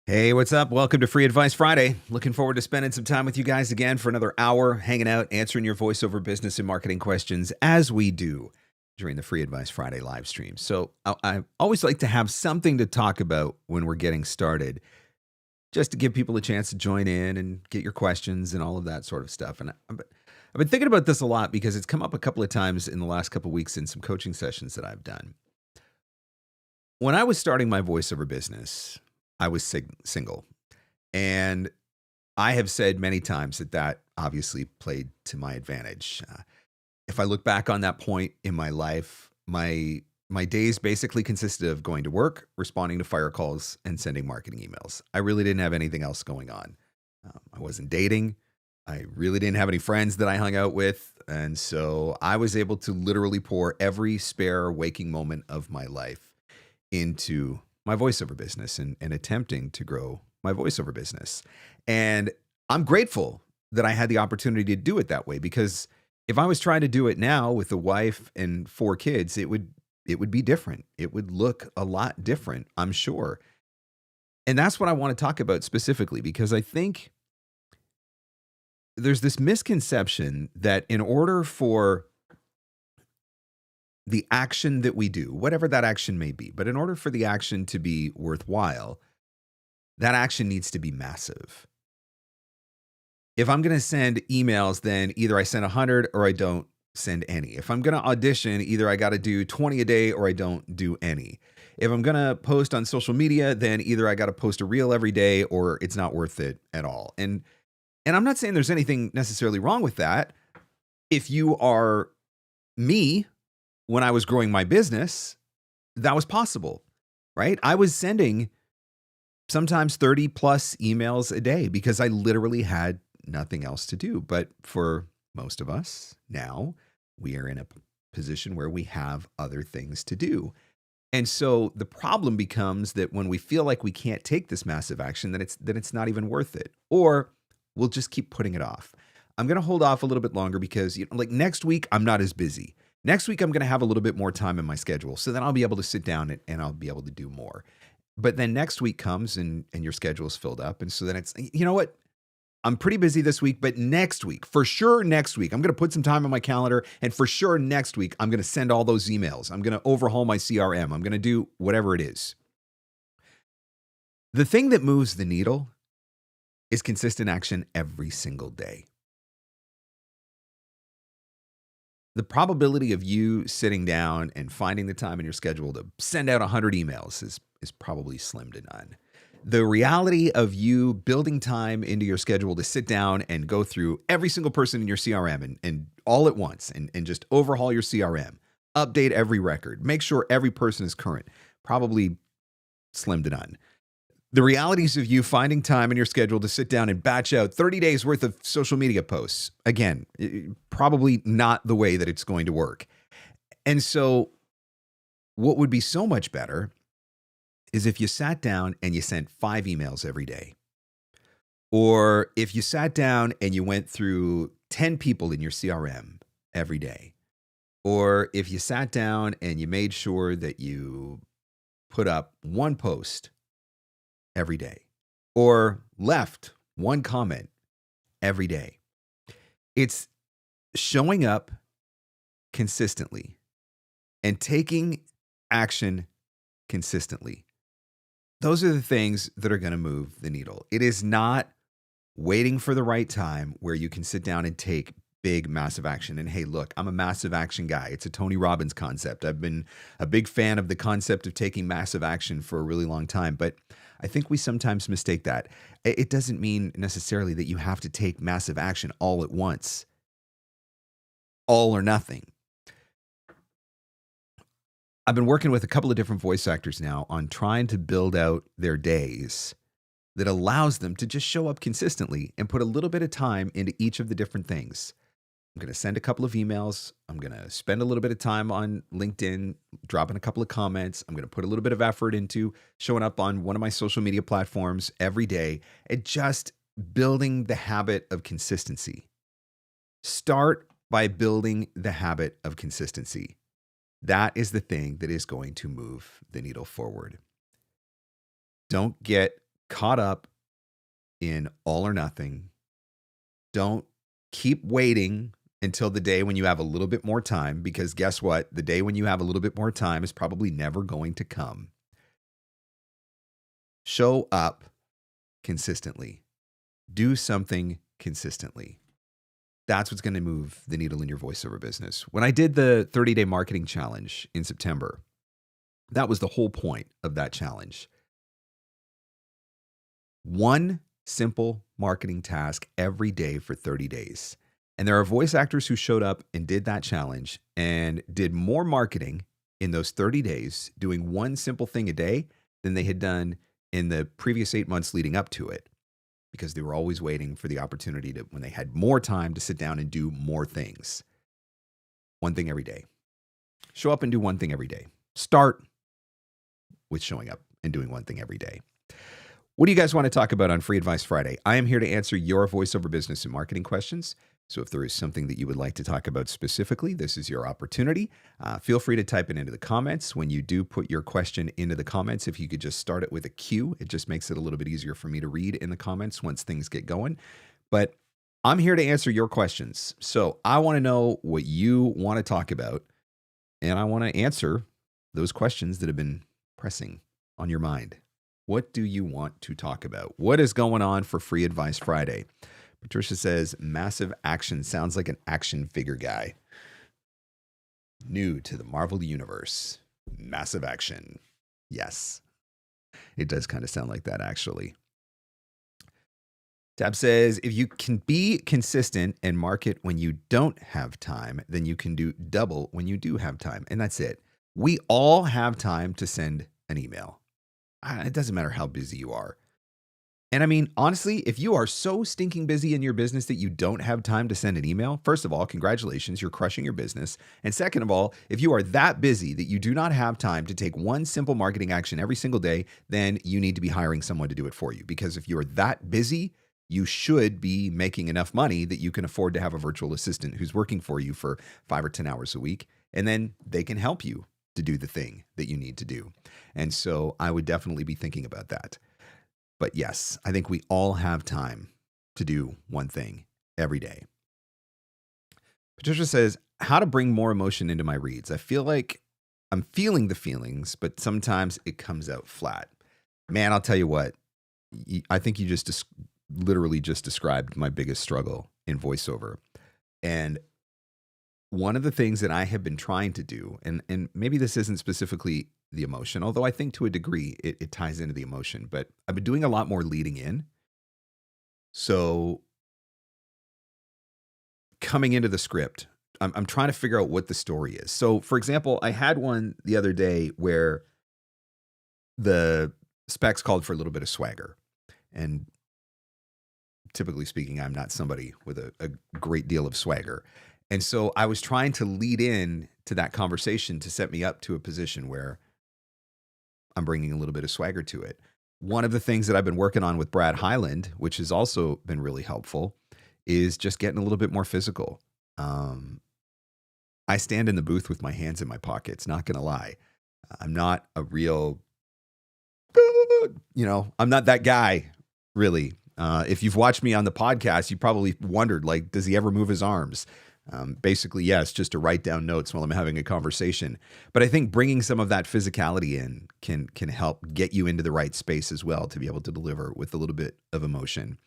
Hey, what's up? Welcome to Free Advice Friday. Looking forward to spending some time with you guys again for another hour, hanging out, answering your voiceover business and marketing questions as we do during the Free Advice Friday live stream. So I always like to have something to talk about when we're getting started, just to give people a chance to join in and get your questions and all of that sort of stuff. And I've been thinking about this a lot because it's come up a couple of times in the last couple of weeks in some coaching sessions that I've done. When I was starting my voiceover business, I was single. And I have said many times that obviously played to my advantage. If I look back on that point in my life, my days basically consisted of going to work, responding to fire calls, and sending marketing emails. I really didn't have anything else going on. I wasn't dating. I really didn't have any friends that I hung out with. And so I was able to literally pour every spare waking moment of my life into my voiceover business and attempting to grow my voiceover business. And I'm grateful that I had the opportunity to do it that way, because if I was trying to do it now with a wife and 4 kids, it would be different. It would look a lot different, I'm sure. And that's what I want to talk about specifically, because I think there's this misconception that in order for the action that we do, whatever that action may be, but in order for the action to be worthwhile, that action needs to be massive. If I'm going to send emails, then either I send 100 or I don't send any. If I'm going to audition, either I got to do 20 a day or I don't do any. If I'm going to post on social media, then either I got to post a reel every day or it's not worth it at all. And I'm not saying there's anything necessarily wrong with that. If you are me, when I was growing my business, that was possible, right? I was sending sometimes 30 plus emails a day because I literally had nothing else to do. But for most of us now, we are in a position where we have other things to do. And so the problem becomes that when we feel like we can't take this massive action, then it's not even worth it, or we'll just keep putting it off. I'm going to hold off a little bit longer because like next week, I'm not as busy. Next week, I'm going to have a little bit more time in my schedule. So then I'll be able to sit down and I'll be able to do more. But then next week comes and your schedule is filled up. And so then it's, you know what? I'm pretty busy this week, but next week, for sure next week, I'm going to put some time on my calendar. And for sure next week, I'm going to send all those emails. I'm going to overhaul my CRM. I'm going to do whatever it is. The thing that moves the needle is consistent action every single day. The probability of you sitting down and finding the time in your schedule to send out 100 emails is probably slim to none. The reality of you building time into your schedule to sit down and go through every single person in your CRM and all at once and just overhaul your CRM, update every record, make sure every person is current, probably slim to none. The realities of you finding time in your schedule to sit down and batch out 30 days worth of social media posts, again, probably not the way that it's going to work. And so what would be so much better is if you sat down and you sent 5 emails every day. Or if you sat down and you went through 10 people in your CRM every day. Or if you sat down and you made sure that you put up 1 post every day, or left 1 comment every day. It's showing up consistently and taking action consistently. Those are the things that are going to move the needle. It is not waiting for the right time where you can sit down and take big, massive action. And hey, look, I'm a massive action guy. It's a Tony Robbins concept. I've been a big fan of the concept of taking massive action for a really long time, but I think we sometimes mistake that. It doesn't mean necessarily that you have to take massive action all at once. All or nothing. I've been working with a couple of different voice actors now on trying to build out their days that allows them to just show up consistently and put a little bit of time into each of the different things. I'm going to send a couple of emails. I'm going to spend a little bit of time on LinkedIn, dropping a couple of comments. I'm going to put a little bit of effort into showing up on one of my social media platforms every day and just building the habit of consistency. Start by building the habit of consistency. That is the thing that is going to move the needle forward. Don't get caught up in all or nothing. Don't keep waiting until the day when you have a little bit more time, because guess what? The day when you have a little bit more time is probably never going to come. Show up consistently. Do something consistently. That's what's going to move the needle in your voiceover business. When I did the 30-day marketing challenge in September, that was the whole point of that challenge. One simple marketing task every day for 30 days. And there are voice actors who showed up and did that challenge and did more marketing in those 30 days doing one simple thing a day than they had done in the previous 8 months leading up to it, because they were always waiting for the opportunity to, when they had more time, to sit down and do more things. One thing every day. Show up and do one thing every day. Start with showing up and doing one thing every day. What do you guys want to talk about on Free Advice Friday? I am here to answer your voiceover business and marketing questions. So if there is something that you would like to talk about specifically, this is your opportunity. Feel free to type it into the comments. When you do put your question into the comments, if you could just start it with a Q, it just makes it a little bit easier for me to read in the comments once things get going. But I'm here to answer your questions. So I want to know what you want to talk about, and I want to answer those questions that have been pressing on your mind. What do you want to talk about? What is going on for Free Advice Friday? Patricia says, massive action sounds like an action figure guy. New to the Marvel Universe. Massive action. Yes. It does kind of sound like that, actually. Tab says, if you can be consistent and market when you don't have time, then you can do double when you do have time. And that's it. We all have time to send an email. It doesn't matter how busy you are. And I mean, honestly, if you are so stinking busy in your business that you don't have time to send an email, first of all, congratulations, you're crushing your business. And second of all, if you are that busy that you do not have time to take one simple marketing action every single day, then you need to be hiring someone to do it for you. Because if you're that busy, you should be making enough money that you can afford to have a virtual assistant who's working for you for 5 or 10 hours a week, and then they can help you to do the thing that you need to do. And so I would definitely be thinking about that. But yes, I think we all have time to do one thing every day. Patricia says, how to bring more emotion into my reads. I feel like I'm feeling the feelings, but sometimes it comes out flat. Man, I'll tell you what, I think you just literally just described my biggest struggle in voiceover. And one of the things that I have been trying to do, and maybe this isn't specifically the emotion, although I think to a degree it ties into the emotion, but I've been doing a lot more leading in. So coming into the script, I'm trying to figure out what the story is. So for example, I had one the other day where the specs called for a little bit of swagger. And typically speaking, I'm not somebody with a great deal of swagger. And so I was trying to lead in to that conversation to set me up to a position where I'm bringing a little bit of swagger to it. One of the things that I've been working on with Brad Highland, which has also been really helpful, is just getting a little bit more physical. I stand in the booth with my hands in my pockets, not going to lie. I'm not a real, I'm not that guy, really. If you've watched me on the podcast, you probably wondered, like, does he ever move his arms? Basically, yes, just to write down notes while I'm having a conversation. But I think bringing some of that physicality in can help get you into the right space as well to be able to deliver with a little bit of emotion.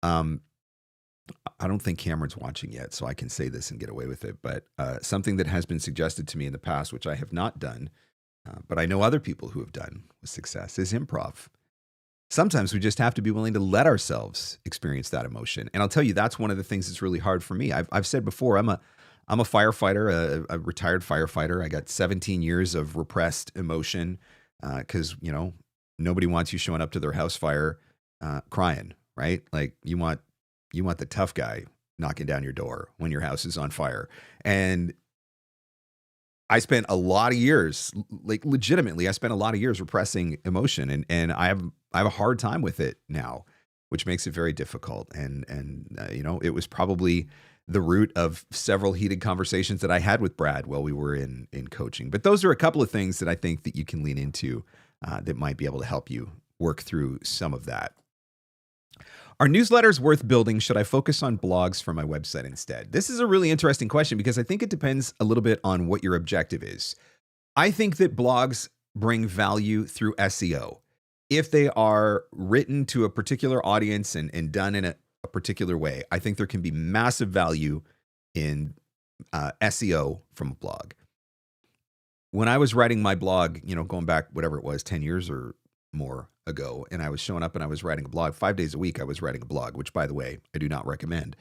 I don't think Cameron's watching yet, so I can say this and get away with it. But something that has been suggested to me in the past, which I have not done, but I know other people who have done with success, is improv. Sometimes we just have to be willing to let ourselves experience that emotion. And I'll tell you, that's one of the things that's really hard for me. I've said before, I'm a firefighter, a retired firefighter. I got 17 years of repressed emotion because, nobody wants you showing up to their house fire crying, right? Like you want the tough guy knocking down your door when your house is on fire. And I spent a lot of years, like legitimately, I spent a lot of years repressing emotion, and I have a hard time with it now, which makes it very difficult. And it was probably the root of several heated conversations that I had with Brad while we were in coaching. But those are a couple of things that I think that you can lean into that might be able to help you work through some of that. Are newsletters worth building? Should I focus on blogs for my website instead? This is a really interesting question because I think it depends a little bit on what your objective is. I think that blogs bring value through SEO. If they are written to a particular audience and done in a particular way, I think there can be massive value in SEO from a blog. When I was writing my blog, going back, whatever it was, 10 years or more ago, and I was showing up and I was writing a blog 5 days a week, I was writing a blog, which, by the way, I do not recommend.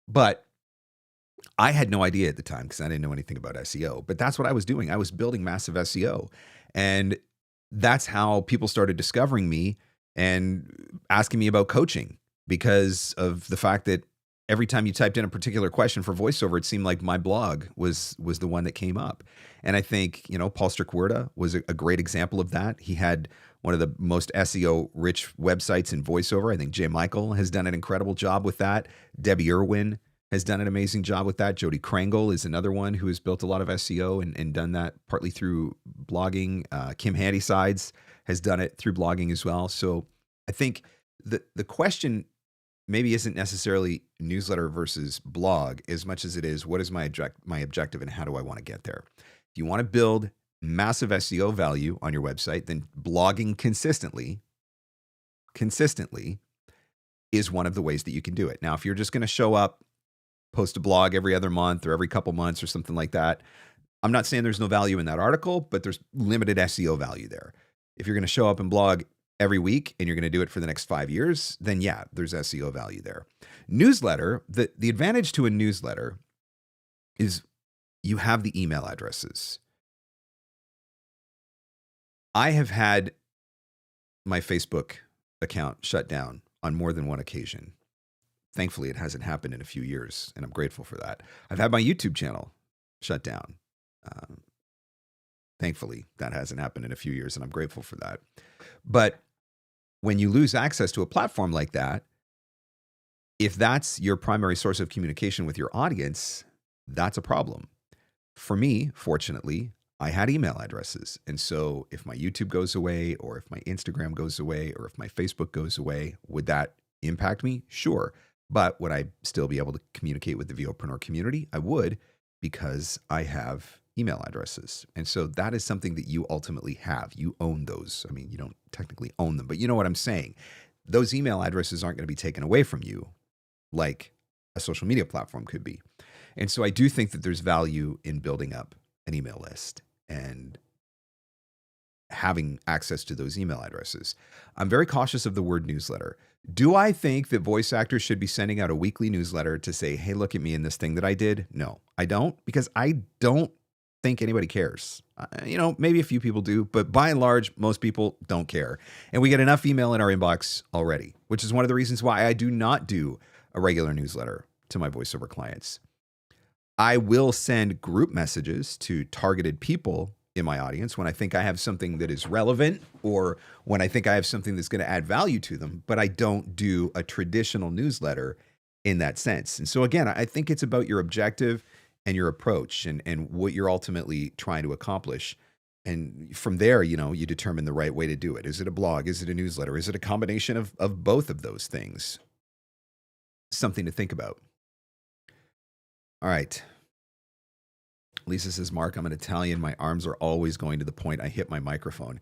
But I had no idea at the time because I didn't know anything about SEO, but that's what I was doing. I was building massive SEO. And that's how people started discovering me and asking me about coaching, because of the fact that every time you typed in a particular question for VoiceOver, it seemed like my blog was the one that came up. And I think, Paul Strickwerda was a great example of that. He had one of the most SEO-rich websites in VoiceOver. I think Jay Michael has done an incredible job with that. Debbie Irwin has done an amazing job with that. Jody Krangle is another one who has built a lot of SEO and done that partly through blogging. Kim Handysides has done it through blogging as well. So I think the question maybe isn't necessarily newsletter versus blog as much as it is, what is my objective and how do I want to get there? If you want to build massive SEO value on your website, then blogging consistently is one of the ways that you can do it. Now, if you're just going to show up, post a blog every other month or every couple months or something like that, I'm not saying there's no value in that article, but there's limited SEO value there. If you're going to show up and blog every week and you're going to do it for the next 5 years, then yeah, there's SEO value there. Newsletter, the advantage to a newsletter is you have the email addresses. I have had my Facebook account shut down on more than one occasion. Thankfully, it hasn't happened in a few years, and I'm grateful for that. I've had my YouTube channel shut down. Thankfully, that hasn't happened in a few years, and I'm grateful for that. But when you lose access to a platform like that, if that's your primary source of communication with your audience, that's a problem. For me, fortunately, I had email addresses. And so if my YouTube goes away, or if my Instagram goes away, or if my Facebook goes away, would that impact me? Sure. But would I still be able to communicate with the VOpreneur community? I would, because I have email addresses. And so that is something that you ultimately have. You own those. I mean, you don't technically own them, but you know what I'm saying. Those email addresses aren't going to be taken away from you like a social media platform could be. And so I do think that there's value in building up an email list and having access to those email addresses. I'm very cautious of the word newsletter. Do I think that voice actors should be sending out a weekly newsletter to say, hey, look at me in this thing that I did? No, I don't, because I don't think anybody cares. Maybe a few people do, but by and large, most people don't care. And we get enough email in our inbox already, which is one of the reasons why I do not do a regular newsletter to my VoiceOver clients. I will send group messages to targeted people in my audience when I think I have something that is relevant or when I think I have something that's going to add value to them, but I don't do a traditional newsletter in that sense. And so again, I think it's about your objective and your approach and what you're ultimately trying to accomplish. And from there, you determine the right way to do it. Is it a blog? Is it a newsletter? Is it a combination of both of those things? Something to think about. All right. Lisa says, Mark, I'm an Italian. My arms are always going to the point I hit my microphone.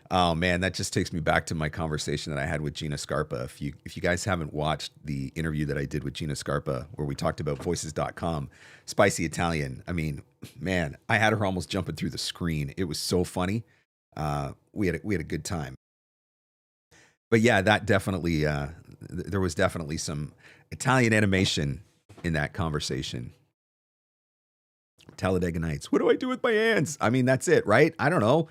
Oh man, that just takes me back to my conversation that I had with Gina Scarpa. If you guys haven't watched the interview that I did with Gina Scarpa, where we talked about voices.com, spicy Italian. I mean, man, I had her almost jumping through the screen. It was so funny. We had a good time. But yeah, that definitely, there was definitely some Italian animation in that conversation. Talladega Nights. What do I do with my hands? I mean, that's it, right? I don't know.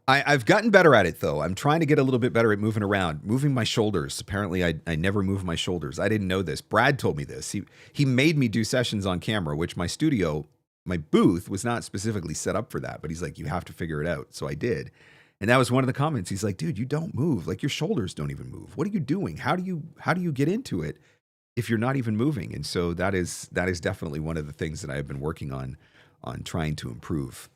I've gotten better at it, though. I'm trying to get a little bit better at moving around, moving my shoulders. Apparently, I never move my shoulders. I didn't know this. Brad told me this. He made me do sessions on camera, which my booth was not specifically set up for that. But he's like, you have to figure it out. So I did. And that was one of the comments. He's like, dude, you don't move. Like your shoulders don't even move. What are you doing? How do you get into it if you're not even moving? And so that is definitely one of the things that I've been working on trying to improve.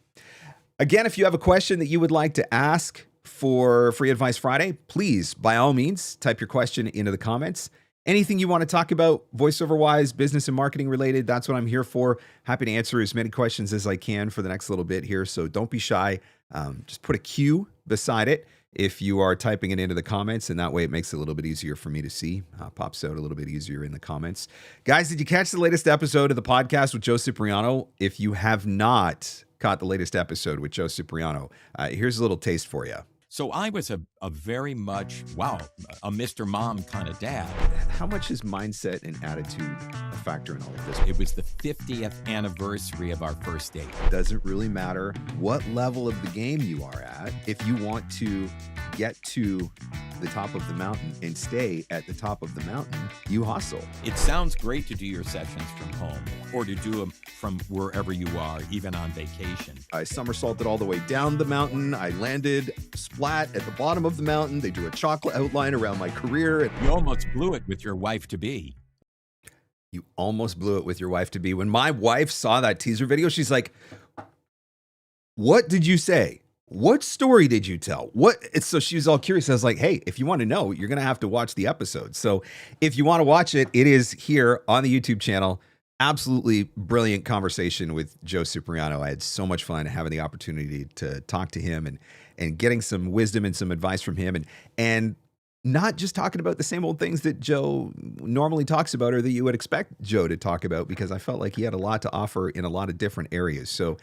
Again, if you have a question that you would like to ask for Free Advice Friday, please, by all means, type your question into the comments. Anything you want to talk about, voiceover-wise, business and marketing related, that's what I'm here for. Happy to answer as many questions as I can for the next little bit here, so don't be shy. Just put a Q beside it if you are typing it into the comments, and that way it makes it a little bit easier for me to see. Pops out a little bit easier in the comments. Guys, did you catch the latest episode of the podcast with Joe Cipriano? If you have not caught the latest episode with Joe Cipriano, here's a little taste for you. So I was a very much, a Mr. Mom kind of dad. How much is mindset and attitude a factor in all of this? It was the 50th anniversary of our first date. Doesn't really matter what level of the game you are at. If you want to get to the top of the mountain and stay at the top of the mountain, you hustle. It sounds great to do your sessions from home or to do them from wherever you are, even on vacation. I somersaulted all the way down the mountain. I landed splat at the bottom of the mountain. They drew a chocolate outline around my career. You almost blew it with your wife-to-be. You almost blew it with your wife-to-be. When my wife saw that teaser video, she's like, what did you say? What story did you tell? So she was all curious. I was like, hey, if you want to know, you're going to have to watch the episode. So if you want to watch it, it is here on the YouTube channel. Absolutely brilliant conversation with Joe Cipriano. I had so much fun having the opportunity to talk to him and getting some wisdom and some advice from him and not just talking about the same old things that Joe normally talks about or that you would expect Joe to talk about, because I felt like he had a lot to offer in a lot of different areas. So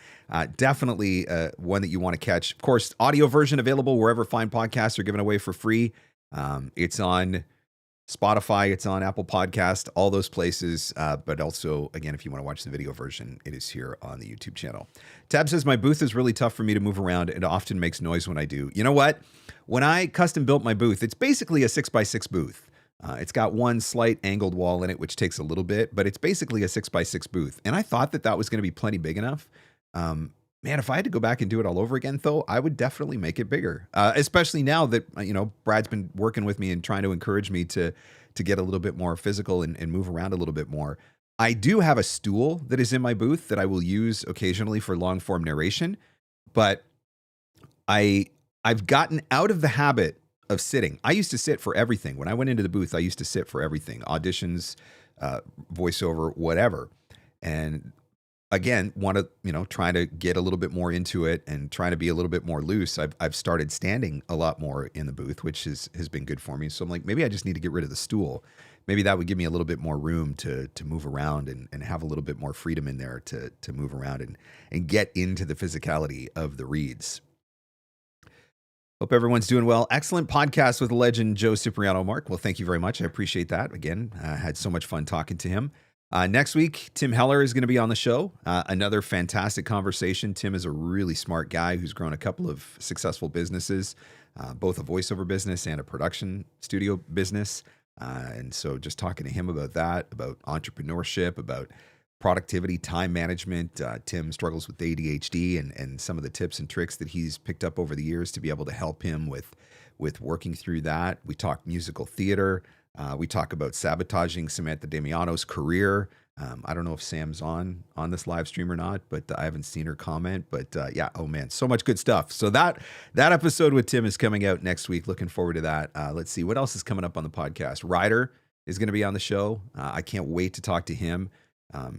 definitely one that you want to catch. Of course, audio version available wherever fine podcasts are given away for free. It's on Spotify, it's on Apple Podcast, all those places. But also, again, if you want to watch the video version, it is here on the YouTube channel. Tab says, my booth is really tough for me to move around. It often makes noise when I do. You know what? When I custom built my booth, it's basically a 6x6 booth. It's got one slight angled wall in it, which takes a little bit, but it's basically a 6x6 booth. And I thought that was going to be plenty big enough. Man, if I had to go back and do it all over again, though, I would definitely make it bigger. Especially now that, Brad's been working with me and trying to encourage me to get a little bit more physical and move around a little bit more. I do have a stool that is in my booth that I will use occasionally for long form narration, but I've gotten out of the habit of sitting. I used to sit for everything. When I went into the booth, I used to sit for everything, auditions, voiceover, whatever. And again, want to, trying to get a little bit more into it and trying to be a little bit more loose. I've started standing a lot more in the booth, which has been good for me. So I'm like, maybe I just need to get rid of the stool. Maybe that would give me a little bit more room to move around and have a little bit more freedom in there to move around and get into the physicality of the reads. Hope everyone's doing well. Excellent podcast with the legend Joe Cipriano. Mark, well, thank you very much. I appreciate that. Again, I had so much fun talking to him. Next week, Tim Heller is going to be on the show. Another fantastic conversation. Tim is a really smart guy who's grown a couple of successful businesses, both a voiceover business and a production studio business. And so just talking to him about that, about entrepreneurship, about productivity, time management. Tim struggles with ADHD and some of the tips and tricks that he's picked up over the years to be able to help him with working through that. We talk musical theater. We talk about sabotaging Samantha Damiano's career. I don't know if Sam's on this live stream or not, but I haven't seen her comment. But yeah, oh man, so much good stuff. So that episode with Tim is coming out next week. Looking forward to that. Let's see what else is coming up on the podcast. Ryder is going to be on the show. I can't wait to talk to him.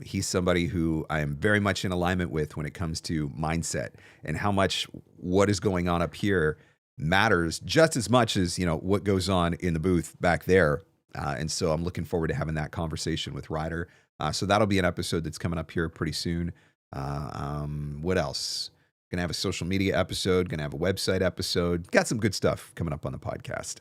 He's somebody who I am very much in alignment with when it comes to mindset and how much what is going on up here matters just as much as, what goes on in the booth back there. And so I'm looking forward to having that conversation with Ryder. So that'll be an episode that's coming up here pretty soon. What else? Gonna have a social media episode, gonna have a website episode. Got some good stuff coming up on the podcast.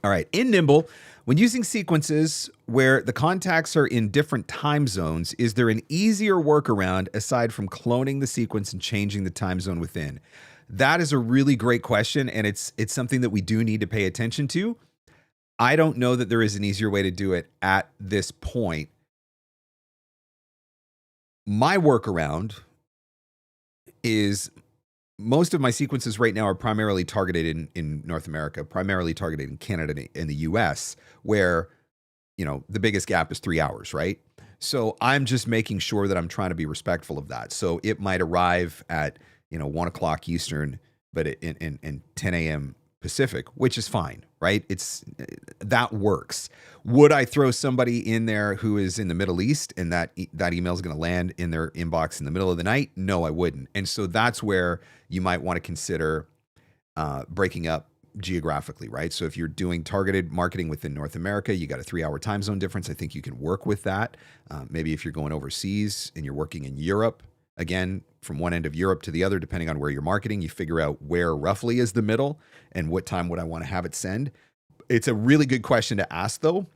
All right, in Nimble, when using sequences where the contacts are in different time zones, is there an easier workaround aside from cloning the sequence and changing the time zone within? That is a really great question, and it's something that we do need to pay attention to. I don't know that there is an easier way to do it at this point. My workaround is most of my sequences right now are primarily targeted in North America, primarily targeted in Canada and the US, where, the biggest gap is 3 hours, right? So I'm just making sure that I'm trying to be respectful of that. So it might arrive at, 1 o'clock Eastern but in 10 a.m. Pacific, which is fine, right? That works. Would I throw somebody in there who is in the Middle East and that email is going to land in their inbox in the middle of the night? No, I wouldn't. And so that's where you might want to consider breaking up geographically, right? So if you're doing targeted marketing within North America, you got a 3-hour time zone difference. I think you can work with that. Maybe if you're going overseas and you're working in Europe, again, from one end of Europe to the other, depending on where you're marketing, you figure out where roughly is the middle and what time would I want to have it send. It's a really good question to ask, though,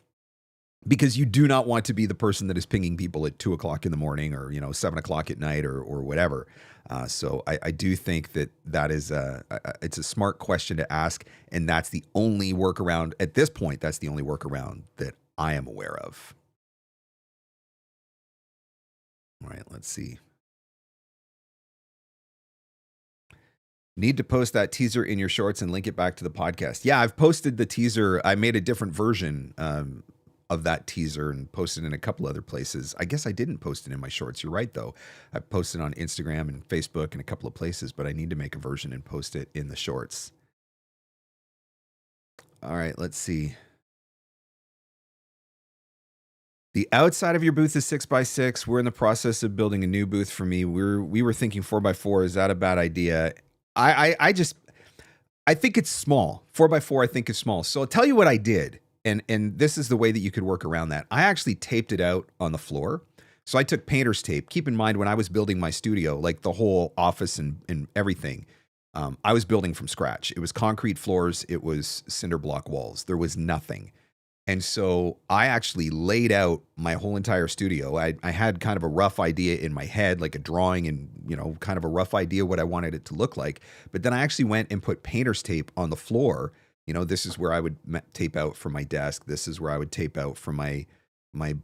because you do not want to be the person that is pinging people at 2:00 in the morning or 7:00 at night or whatever. So I do think that is it's a smart question to ask, and that's the only workaround at this point. That's the only workaround that I am aware of. All right, let's see. Need to post that teaser in your shorts and link it back to the podcast. Yeah, I've posted the teaser. I made a different version of that teaser and posted in a couple other places. I guess I didn't post it in my shorts. You're right, though. I posted on Instagram and Facebook and a couple of places, but I need to make a version and post it in the shorts. All right, let's see. The outside of your booth is 6x6. We're in the process of building a new booth for me. We were thinking 4x4. Is that a bad idea? I think it's small. 4x4, I think is small. So I'll tell you what I did. And this is the way that you could work around that. I actually taped it out on the floor. So I took painter's tape. Keep in mind, when I was building my studio, like the whole office and everything, I was building from scratch. It was concrete floors. It was cinder block walls. There was nothing. And so I actually laid out my whole entire studio. I had kind of a rough idea in my head, like a drawing and, kind of a rough idea what I wanted it to look like. But then I actually went and put painter's tape on the floor. This is where I would tape out for my desk. This is where I would tape out for my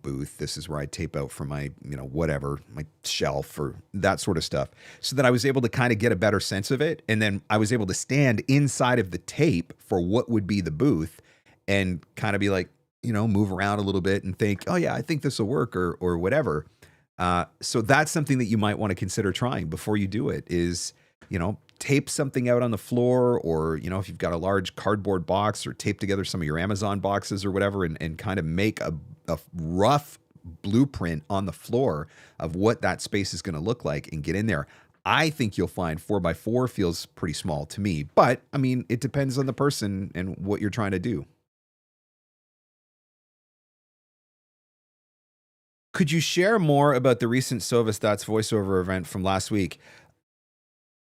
booth. This is where I tape out for my, whatever, my shelf or that sort of stuff. So that I was able to kind of get a better sense of it. And then I was able to stand inside of the tape for what would be the booth and kind of be like, move around a little bit and think, oh yeah, I think this will work or whatever. So that's something that you might want to consider trying before you do it is, tape something out on the floor or, if you've got a large cardboard box or tape together some of your Amazon boxes or whatever and kind of make a rough blueprint on the floor of what that space is going to look like and get in there. I think you'll find 4x4 feels pretty small to me, but I mean, it depends on the person and what you're trying to do. Could you share more about the recent SOVA Stats voiceover event from last week?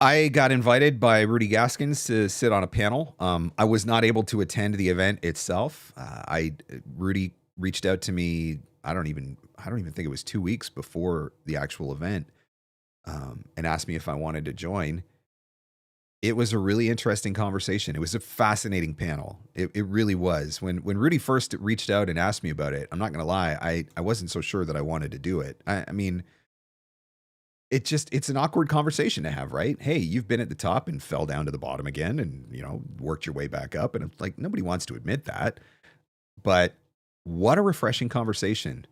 I got invited by Rudy Gaskins to sit on a panel. I was not able to attend the event itself. Rudy reached out to me. I don't even think it was 2 weeks before the actual event, and asked me if I wanted to join. It was a really interesting conversation. It was a fascinating panel. It really was. When Rudy first reached out and asked me about it, I'm not going to lie, I wasn't so sure that I wanted to do it. I mean, it's an awkward conversation to have, right? Hey, you've been at the top and fell down to the bottom again and, worked your way back up. And it's like, nobody wants to admit that. But what a refreshing conversation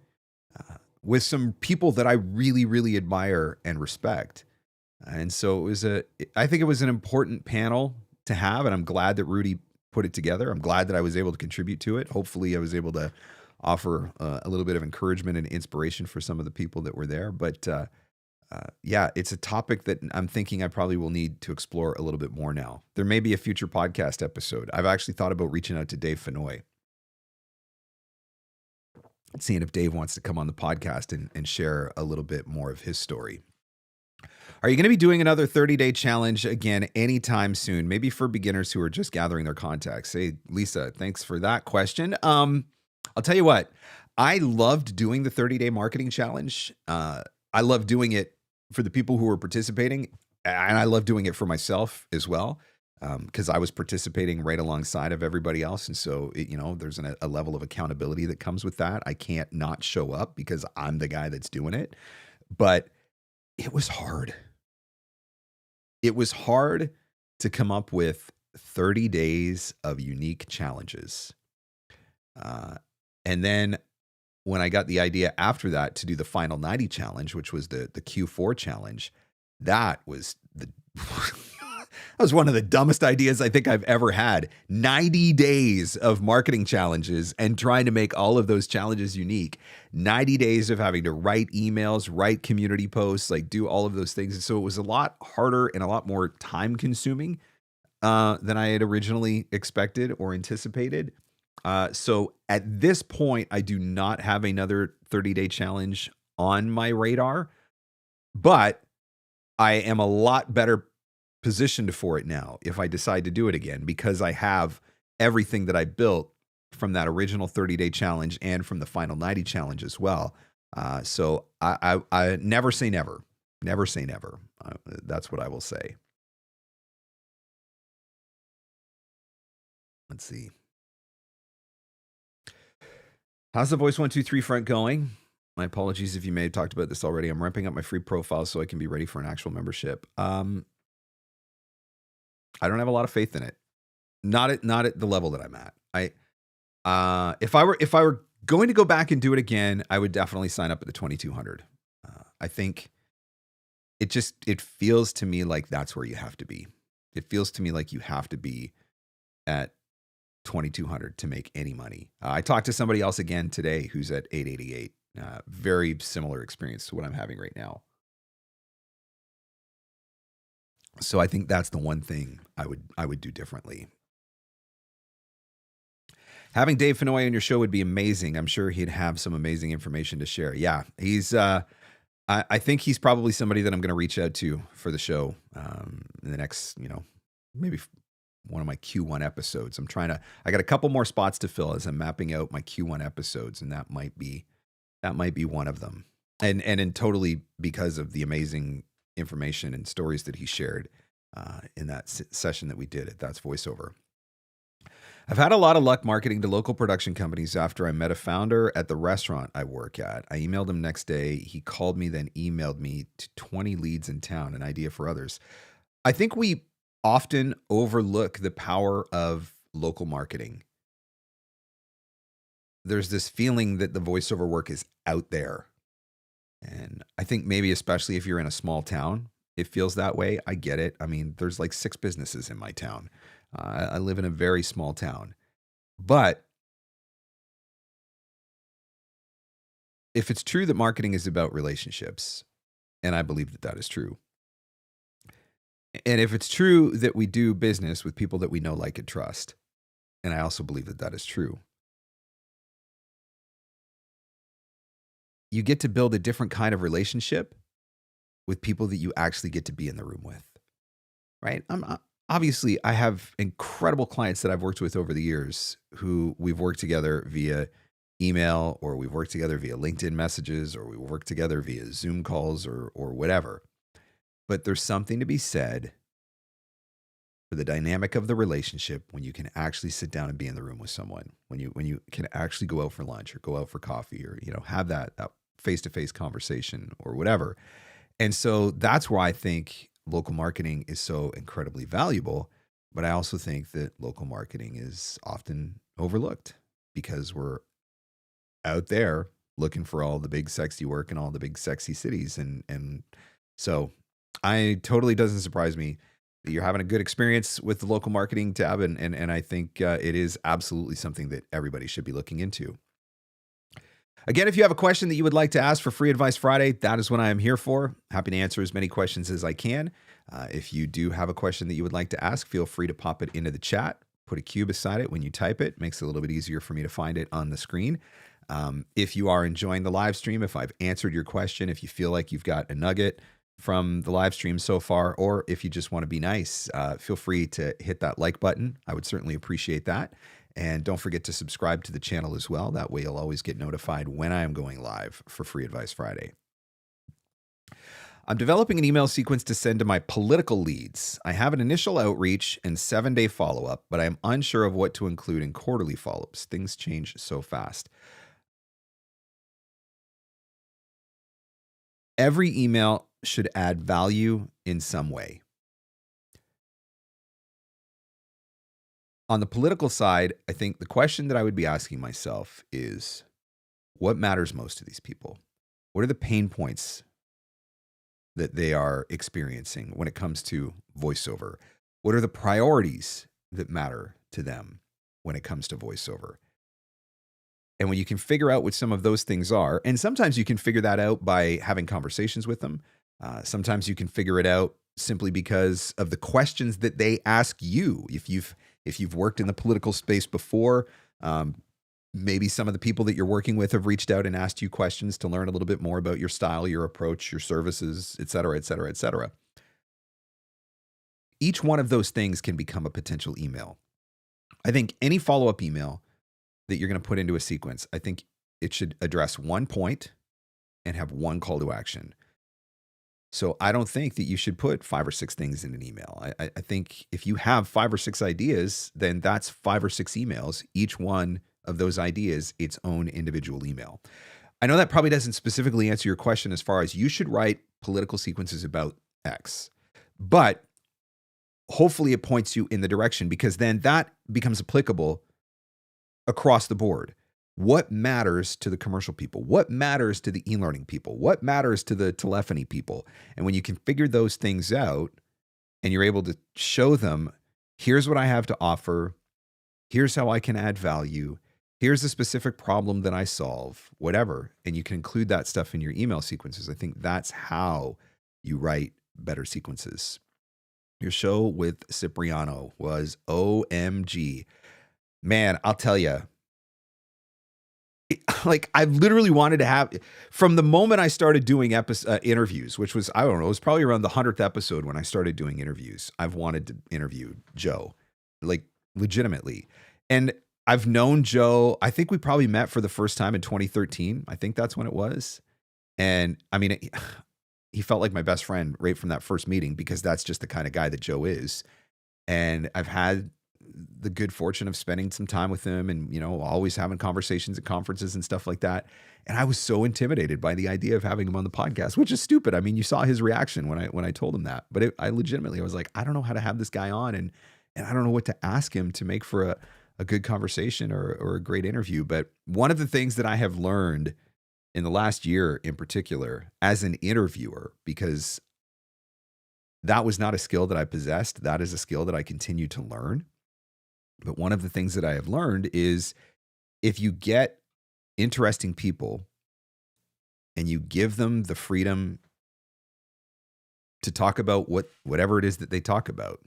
with some people that I really, really admire and respect. And so I think it was an important panel to have, and I'm glad that Rudy put it together. I'm glad that I was able to contribute to it. Hopefully I was able to offer a little bit of encouragement and inspiration for some of the people that were there. But yeah, it's a topic that I'm thinking I probably will need to explore a little bit more now. There may be a future podcast episode. I've actually thought about reaching out to Dave Fenoy, seeing if Dave wants to come on the podcast and share a little bit more of his story. Are you going to be doing another 30-day challenge again anytime soon? Maybe for beginners who are just gathering their contacts. Hey, Lisa, thanks for that question. I'll tell you what, I loved doing the 30-day marketing challenge. I love doing it for the people who were participating, and I love doing it for myself as well, because I was participating right alongside of everybody else. And so, there's a level of accountability that comes with that. I can't not show up because I'm the guy that's doing it. But it was hard. It was hard to come up with 30 days of unique challenges. And then when I got the idea after that to do the final 90 challenge, which was the Q4 challenge, that was was one of the dumbest ideas I think I've ever had. 90 days of marketing challenges and trying to make all of those challenges unique. 90 days of having to write emails, write community posts, like do all of those things. And so it was a lot harder and a lot more time consuming than I had originally expected or anticipated. So at this point, I do not have another 30-day challenge on my radar, but I am a lot better positioned for it now if I decide to do it again, because I have everything that I built from that original 30-day challenge and from the final 90 challenge as well. So I never say never. Never say never. That's what I will say. Let's see. How's the Voice 123 front going? My apologies if you may have talked about this already. I'm ramping up my free profile so I can be ready for an actual membership. I don't have a lot of faith in it. Not at the level that I'm at. If I were going to go back and do it again, I would definitely sign up at the 2200. I think it feels to me like that's where you have to be. It feels to me like you have to be at 2200 to make any money. I talked to somebody else again today who's at 888. Very similar experience to what I'm having right now. So I think that's the one thing I would do differently. Having Dave Fenoy on your show would be amazing. I'm sure he'd have some amazing information to share. Yeah, he's. I think he's probably somebody that I'm going to reach out to for the show in the next, maybe one of my Q1 episodes. I got a couple more spots to fill as I'm mapping out my Q1 episodes, and that might be one of them. And totally because of the amazing information and stories that he shared in that session that we did at That's Voiceover. I've had a lot of luck marketing to local production companies after I met a founder at the restaurant I work at. I emailed him next day. He called me, then emailed me to 20 leads in town, an idea for others. I think we often overlook the power of local marketing. There's this feeling that the voiceover work is out there. And I think maybe especially if you're in a small town, it feels that way. I get it. I mean, there's like 6 businesses in my town. I live in a very small town. But if it's true that marketing is about relationships, and I believe that that is true, and if it's true that we do business with people that we know, like, and trust, and I also believe that that is true, you get to build a different kind of relationship with people that you actually get to be in the room with, right? Obviously, I have incredible clients that I've worked with over the years who we've worked together via email, or we've worked together via LinkedIn messages, or we work together via Zoom calls or whatever. But there's something to be said for the dynamic of the relationship when you can actually sit down and be in the room with someone, when you can actually go out for lunch or go out for coffee, or have that face-to-face conversation or whatever. And so that's where I think local marketing is so incredibly valuable. But I also think that local marketing is often overlooked because we're out there looking for all the big sexy work in all the big sexy cities. And so totally doesn't surprise me that you're having a good experience with the local marketing tab. And I think it is absolutely something that everybody should be looking into. Again, if you have a question that you would like to ask for Free Advice Friday, that is what I am here for. Happy to answer as many questions as I can. If you do have a question that you would like to ask, feel free to pop it into the chat. Put a Q beside it when you type it. Makes it a little bit easier for me to find it on the screen. If you are enjoying the live stream, if I've answered your question, if you feel like you've got a nugget from the live stream so far, or if you just want to be nice, feel free to hit that like button. I would certainly appreciate that. And don't forget to subscribe to the channel as well. That way you'll always get notified when I am going live for Free Advice Friday. I'm developing an email sequence to send to my political leads. I have an initial outreach and 7-day follow-up, but I'm unsure of what to include in quarterly follow-ups. Things change so fast. Every email should add value in some way. On the political side, I think the question that I would be asking myself is, what matters most to these people? What are the pain points that they are experiencing when it comes to voiceover? What are the priorities that matter to them when it comes to voiceover? And when you can figure out what some of those things are, and sometimes you can figure that out by having conversations with them. Sometimes you can figure it out simply because of the questions that they ask you. If you've worked in the political space before, maybe some of the people that you're working with have reached out and asked you questions to learn a little bit more about your style, your approach, your services, et cetera, et cetera, et cetera. Each one of those things can become a potential email. I think any follow-up email that you're going to put into a sequence, I think it should address one point and have one call to action. So I don't think that you should put 5 or 6 things in an email. I think if you have 5 or 6 ideas, then that's 5 or 6 emails. Each one of those ideas, its own individual email. I know that probably doesn't specifically answer your question as far as you should write political sequences about X, but hopefully it points you in the direction, because then that becomes applicable across the board. What matters to the commercial people? What matters to the e-learning people? What matters to the telephony people? And when you can figure those things out and you're able to show them, here's what I have to offer, here's how I can add value, here's the specific problem that I solve, whatever, and you can include that stuff in your email sequences, I think that's how you write better sequences. Your show with Cipriano was OMG. Man, I'll tell you, like, I literally wanted to have, from the moment I started doing interviews, which was, I don't know, it was probably around the 100th episode when I started doing interviews. I've wanted to interview Joe, like, legitimately. And I've known Joe, I think we probably met for the first time in 2013. I think that's when it was. And I mean, he felt like my best friend right from that first meeting, because that's just the kind of guy that Joe is. And I've had the good fortune of spending some time with him and, always having conversations at conferences and stuff like that. And I was so intimidated by the idea of having him on the podcast, which is stupid. I mean, you saw his reaction when I told him that, but I legitimately was like, I don't know how to have this guy on, and I don't know what to ask him to make for a good conversation or a great interview. But one of the things that I have learned in the last year in particular as an interviewer, because that was not a skill that I possessed, that is a skill that I continue to learn. But one of the things that I have learned is, if you get interesting people and you give them the freedom to talk about whatever it is that they talk about,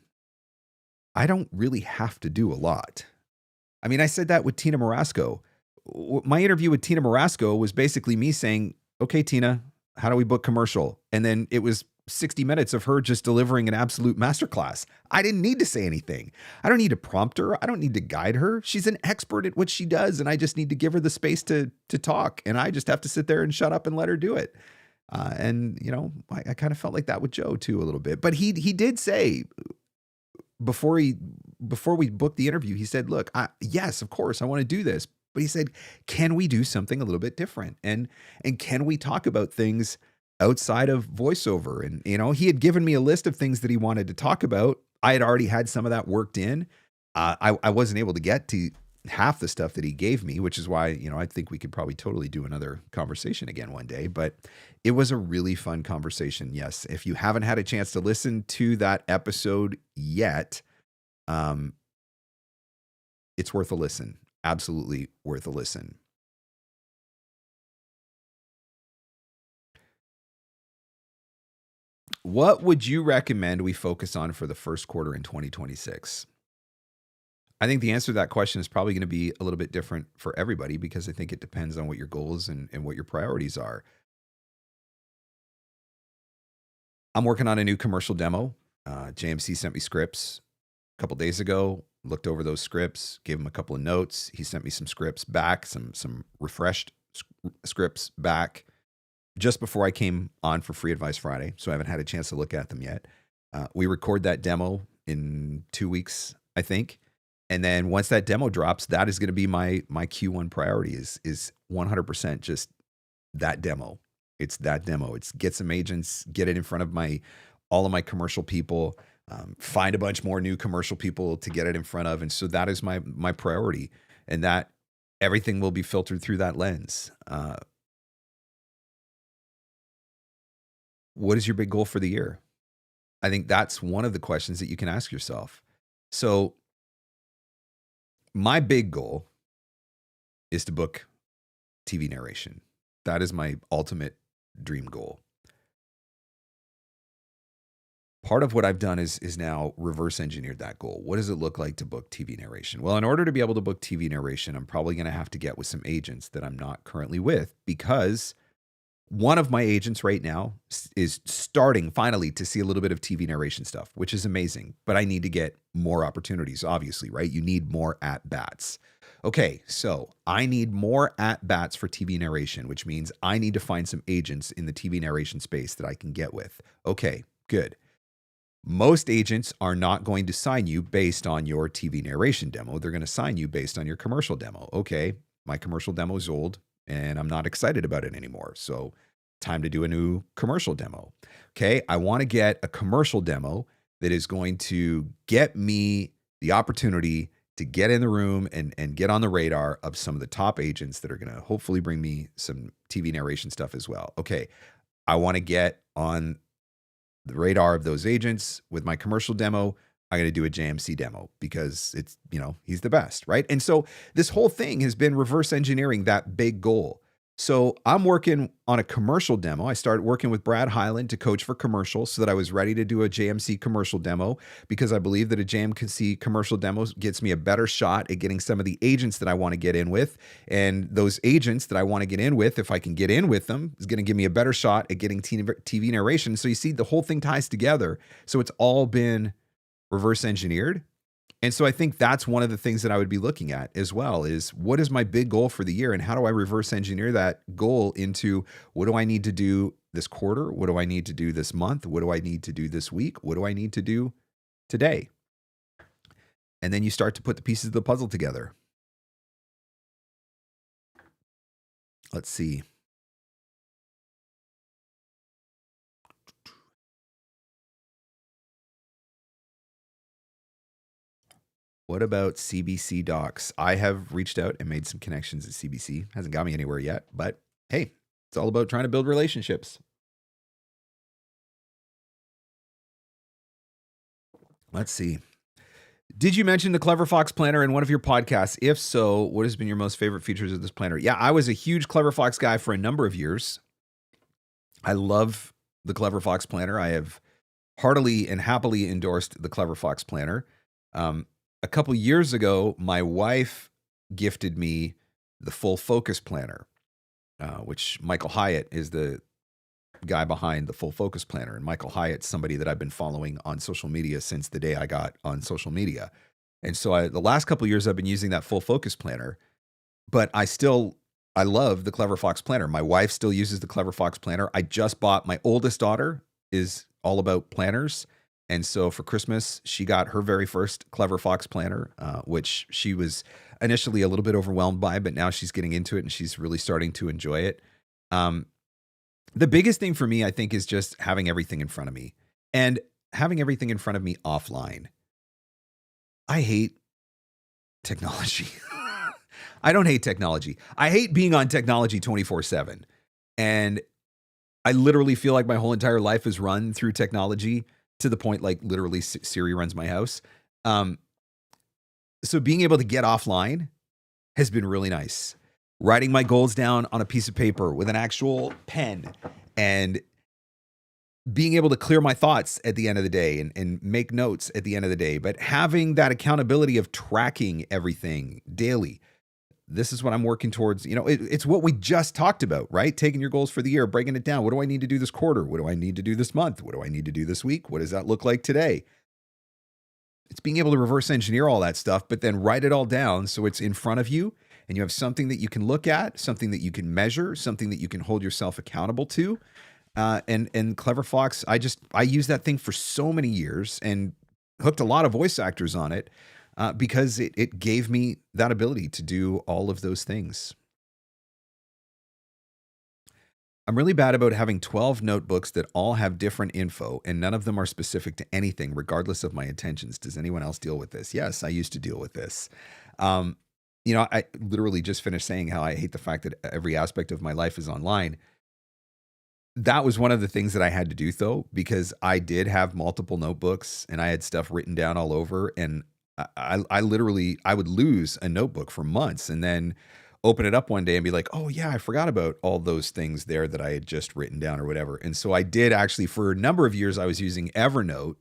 I don't really have to do a lot. I mean, I said that with Tina Marasco. My interview with Tina Marasco was basically me saying, okay, Tina, how do we book commercial? And then it was 60 minutes of her just delivering an absolute masterclass. I didn't need to say anything. I don't need to prompt her. I don't need to guide her. She's an expert at what she does, and I just need to give her the space to talk. And I just have to sit there and shut up and let her do it. And I kind of felt like that with Joe too a little bit. But he did say before we booked the interview, he said, "Look, yes, of course, I want to do this." But he said, "Can we do something a little bit different? And can we talk about things outside of voiceover?" And, he had given me a list of things that he wanted to talk about. I had already had some of that worked in. I wasn't able to get to half the stuff that he gave me, which is why, I think we could probably totally do another conversation again one day. But it was a really fun conversation. Yes. If you haven't had a chance to listen to that episode yet, it's worth a listen. Absolutely worth a listen. What would you recommend we focus on for the first quarter in 2026? I think the answer to that question is probably going to be a little bit different for everybody, because I think it depends on what your goals and what your priorities are. I'm working on a new commercial demo. JMC sent me scripts a couple days ago, looked over those scripts, gave him a couple of notes. He sent me some scripts back, some refreshed scripts back just before I came on for Free Advice Friday. So I haven't had a chance to look at them yet. We record that demo in 2 weeks, I think. And then once that demo drops, that is going to be my Q1 priority is 100% just that demo. It's that demo. It's get some agents, get it in front of all of my commercial people, find a bunch more new commercial people to get it in front of. And so that is my priority, and that everything will be filtered through that lens. What is your big goal for the year? I think that's one of the questions that you can ask yourself. So my big goal is to book TV narration. That is my ultimate dream goal. Part of what I've done is now reverse engineered that goal. What does it look like to book TV narration? Well, in order to be able to book TV narration, I'm probably going to have to get with some agents that I'm not currently with, because one of my agents right now is starting finally to see a little bit of TV narration stuff, which is amazing. But I need to get more opportunities, obviously, right? You need more at bats. Okay, so I need more at bats for TV narration, which means I need to find some agents in the TV narration space that I can get with. Okay, good. Most agents are not going to sign you based on your TV narration demo. They're going to sign you based on your commercial demo. Okay, my commercial demo is old and I'm not excited about it anymore. So time to do a new commercial demo. Okay, I want to get a commercial demo that is going to get me the opportunity to get in the room and get on the radar of some of the top agents that are going to hopefully bring me some TV narration stuff as well. Okay, I want to get on the radar of those agents with my commercial demo. I'm going to do a JMC demo because it's, he's the best, right? And so this whole thing has been reverse engineering that big goal. So I'm working on a commercial demo. I started working with Brad Hyland to coach for commercials so that I was ready to do a JMC commercial demo, because I believe that a JMC commercial demo gets me a better shot at getting some of the agents that I want to get in with. And those agents that I want to get in with, if I can get in with them, is going to give me a better shot at getting TV narration. So you see, the whole thing ties together. So it's all been reverse engineered. And so I think that's one of the things that I would be looking at as well, is what is my big goal for the year and how do I reverse engineer that goal into what do I need to do this quarter? What do I need to do this month? What do I need to do this week? What do I need to do today? And then you start to put the pieces of the puzzle together. Let's see. What about CBC Docs? I have reached out and made some connections at CBC. Hasn't got me anywhere yet, but hey, it's all about trying to build relationships. Let's see. Did you mention the Clever Fox Planner in one of your podcasts? If so, what has been your most favorite features of this planner? Yeah, I was a huge Clever Fox guy for a number of years. I love the Clever Fox Planner. I have heartily and happily endorsed the Clever Fox Planner. A couple years ago, my wife gifted me the Full Focus Planner, which Michael Hyatt is the guy behind the Full Focus Planner. And Michael Hyatt's somebody that I've been following on social media since the day I got on social media. And so the last couple of years, I've been using that Full Focus Planner, but I love the Clever Fox Planner. My wife still uses the Clever Fox Planner. I just bought, my oldest daughter is all about planners. And so for Christmas, she got her very first Clever Fox Planner, which she was initially a little bit overwhelmed by, but now she's getting into it and she's really starting to enjoy it. The biggest thing for me, I think, is just having everything in front of me and having everything in front of me offline. I hate technology. I don't hate technology. I hate being on technology 24/7. And I literally feel like my whole entire life is run through technology, to the point like literally Siri runs my house. So being able to get offline has been really nice. Writing my goals down on a piece of paper with an actual pen and being able to clear my thoughts at the end of the day and make notes at the end of the day, but having that accountability of tracking everything daily. This is what I'm working towards. It's what we just talked about, right? Taking your goals for the year, breaking it down. What do I need to do this quarter? What do I need to do this month? What do I need to do this week? What does that look like today? It's being able to reverse engineer all that stuff, but then write it all down so it's in front of you and you have something that you can look at, something that you can measure, something that you can hold yourself accountable to. And Clever Fox, I used that thing for so many years and hooked a lot of voice actors on it. Because it gave me that ability to do all of those things. I'm really bad about having 12 notebooks that all have different info and none of them are specific to anything, regardless of my intentions. Does anyone else deal with this? Yes, I used to deal with this. I literally just finished saying how I hate the fact that every aspect of my life is online. That was one of the things that I had to do though, because I did have multiple notebooks and I had stuff written down all over. And I literally, I would lose a notebook for months and then open it up one day and be like, oh yeah, I forgot about all those things there that I had just written down or whatever. And so I did actually, for a number of years, I was using Evernote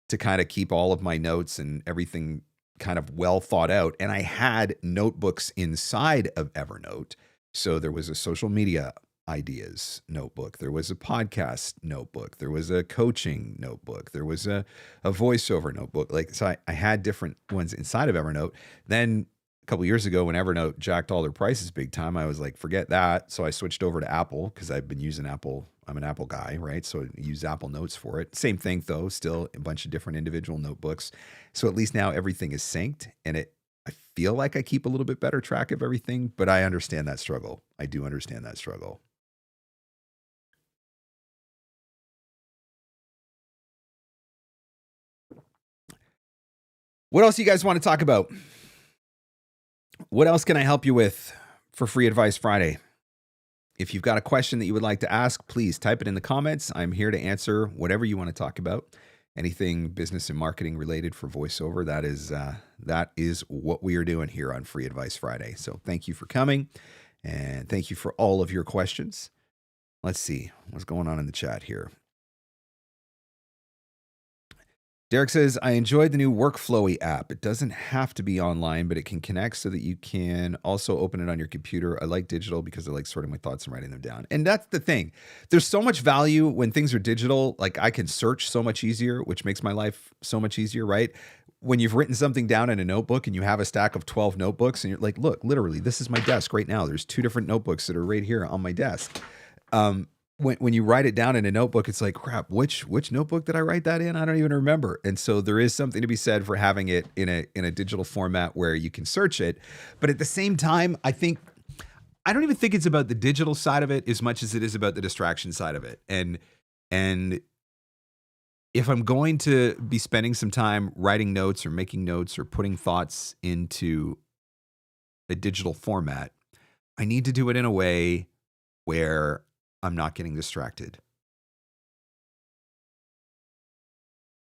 to kind of keep all of my notes and everything kind of well thought out. And I had notebooks inside of Evernote. So there was a social media ideas notebook. There was a podcast notebook. There was a coaching notebook. There was a voiceover notebook. Like, so I had different ones inside of Evernote. Then a couple years ago when Evernote jacked all their prices big time, I was like, forget that. So I switched over to Apple because I've been using Apple. I'm an Apple guy, right? So I use Apple Notes for it. Same thing though, still a bunch of different individual notebooks. So at least now everything is synced and I feel like I keep a little bit better track of everything, but I understand that struggle. I do understand that struggle. What else do you guys want to talk about? What else can I help you with for Free Advice Friday? If you've got a question that you would like to ask, please type it in the comments. I'm here to answer whatever you want to talk about. Anything business and marketing related for VoiceOver, that is what we are doing here on Free Advice Friday. So thank you for coming and thank you for all of your questions. Let's see what's going on in the chat here. Derek says, I enjoyed the new Workflowy app. It doesn't have to be online, but it can connect so that you can also open it on your computer. I like digital because I like sorting my thoughts and writing them down. And that's the thing. There's so much value when things are digital. Like I can search so much easier, which makes my life so much easier, right? When you've written something down in a notebook and you have a stack of 12 notebooks and you're like, look, literally, this is my desk right now. There's 2 different notebooks that are right here on my desk. When you write it down in a notebook, it's like, crap, which notebook did I write that in? I don't even remember. And so there is something to be said for having it in a digital format where you can search it. But at the same time, I don't even think it's about the digital side of it as much as it is about the distraction side of it. And if I'm going to be spending some time writing notes or making notes or putting thoughts into a digital format, I need to do it in a way where I'm not getting distracted.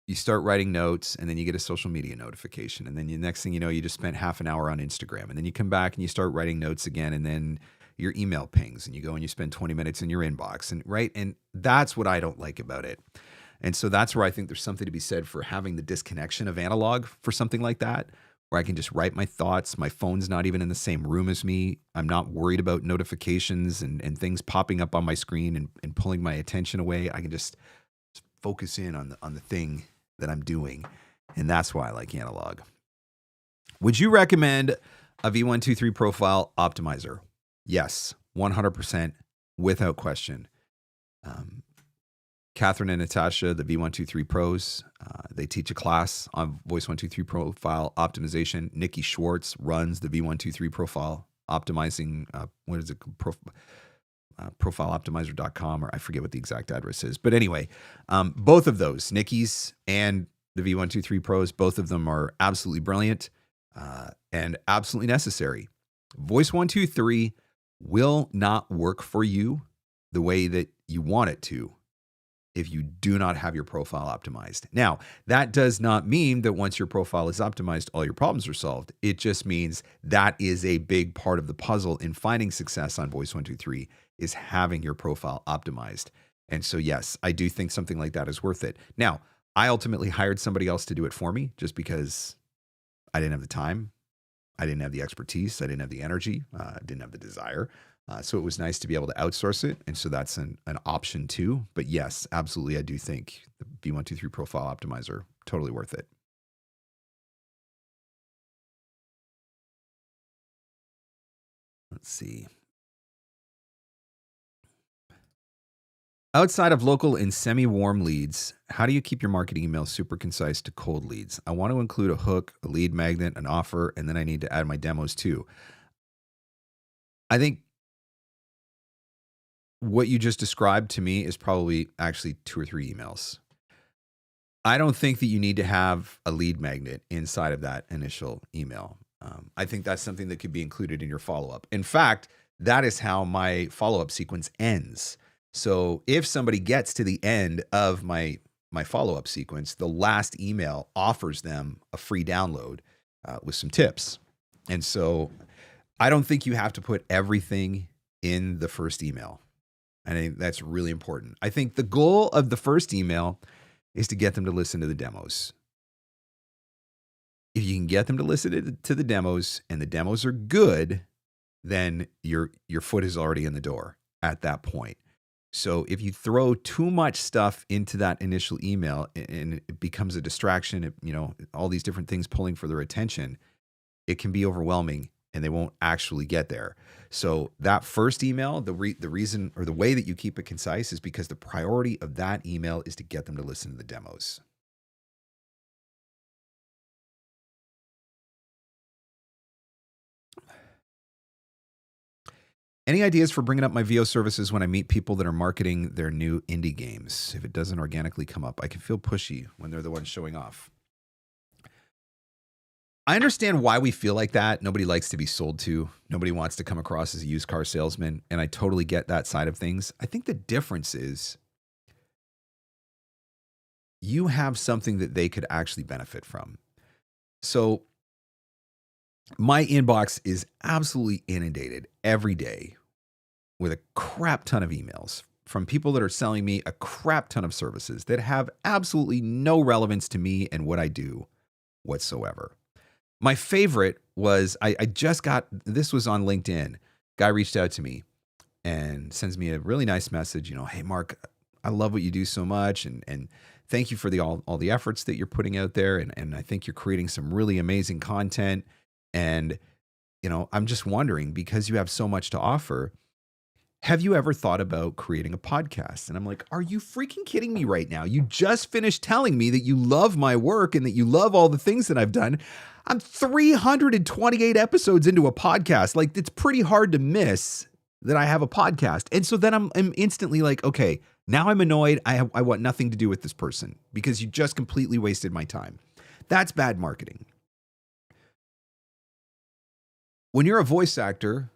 You start writing notes and then you get a social media notification. And then the next thing you know, you just spent half an hour on Instagram. And then you come back and you start writing notes again. And then your email pings and you go and you spend 20 minutes in your inbox. And right. And that's what I don't like about it. And so that's where I think there's something to be said for having the disconnection of analog for something like that, where I can just write my thoughts. My phone's not even in the same room as me. I'm not worried about notifications and things popping up on my screen and pulling my attention away. I can just focus in on the thing that I'm doing. And that's why I like analog. Would you recommend a V123 profile optimizer? Yes, 100% without question. Catherine and Natasha, the V123 pros, they teach a class on Voice 123 profile optimization. Nikki Schwartz runs the V123 profile optimizing, profileoptimizer.com, or I forget what the exact address is. But anyway, both of those, Nikki's and the V123 pros, both of them are absolutely brilliant and absolutely necessary. Voice 123 will not work for you the way that you want it to if you do not have your profile optimized. Now, that does not mean that once your profile is optimized, all your problems are solved. It just means that is a big part of the puzzle in finding success on Voice 123 is having your profile optimized. And so, yes, I do think something like that is worth it. Now, I ultimately hired somebody else to do it for me just because I didn't have the time. I didn't have the expertise. I didn't have the energy. I didn't have the desire. So it was nice to be able to outsource it. And so that's an option too. But yes, absolutely. I do think the V123 profile optimizer, totally worth it. Let's see. Outside of local and semi-warm leads, how do you keep your marketing emails super concise to cold leads? I want to include a hook, a lead magnet, an offer, and then I need to add my demos too. I think what you just described to me is probably actually 2 or 3 emails. I don't think that you need to have a lead magnet inside of that initial email. I think that's something that could be included in your follow-up. In fact, that is how my follow-up sequence ends. So if somebody gets to the end of my follow-up sequence, the last email offers them a free download with some tips. And so I don't think you have to put everything in the first email. I think that's really important. I think the goal of the first email is to get them to listen to the demos. If you can get them to listen to the demos and the demos are good, then your foot is already in the door at that point. So if you throw too much stuff into that initial email and it becomes a distraction, all these different things pulling for their attention, it can be overwhelming and they won't actually get there. So that first email, the reason or the way that you keep it concise is because the priority of that email is to get them to listen to the demos. Any ideas for bringing up my VO services when I meet people that are marketing their new indie games? If it doesn't organically come up, I can feel pushy when they're the ones showing off. I understand why we feel like that. Nobody likes to be sold to. Nobody wants to come across as a used car salesman. And I totally get that side of things. I think the difference is you have something that they could actually benefit from. So my inbox is absolutely inundated every day with a crap ton of emails from people that are selling me a crap ton of services that have absolutely no relevance to me and what I do whatsoever. My favorite was I just got, this was on LinkedIn. Guy reached out to me and sends me a really nice message, hey, Mark, I love what you do so much. And thank you for all the efforts that you're putting out there. And I think you're creating some really amazing content. And, I'm just wondering, because you have so much to offer, have you ever thought about creating a podcast? And I'm like, are you freaking kidding me right now? You just finished telling me that you love my work and that you love all the things that I've done. I'm 328 episodes into a podcast. Like, it's pretty hard to miss that I have a podcast. And so then I'm instantly like, okay, now I'm annoyed. I want nothing to do with this person because you just completely wasted my time. That's bad marketing. When you're a voice actor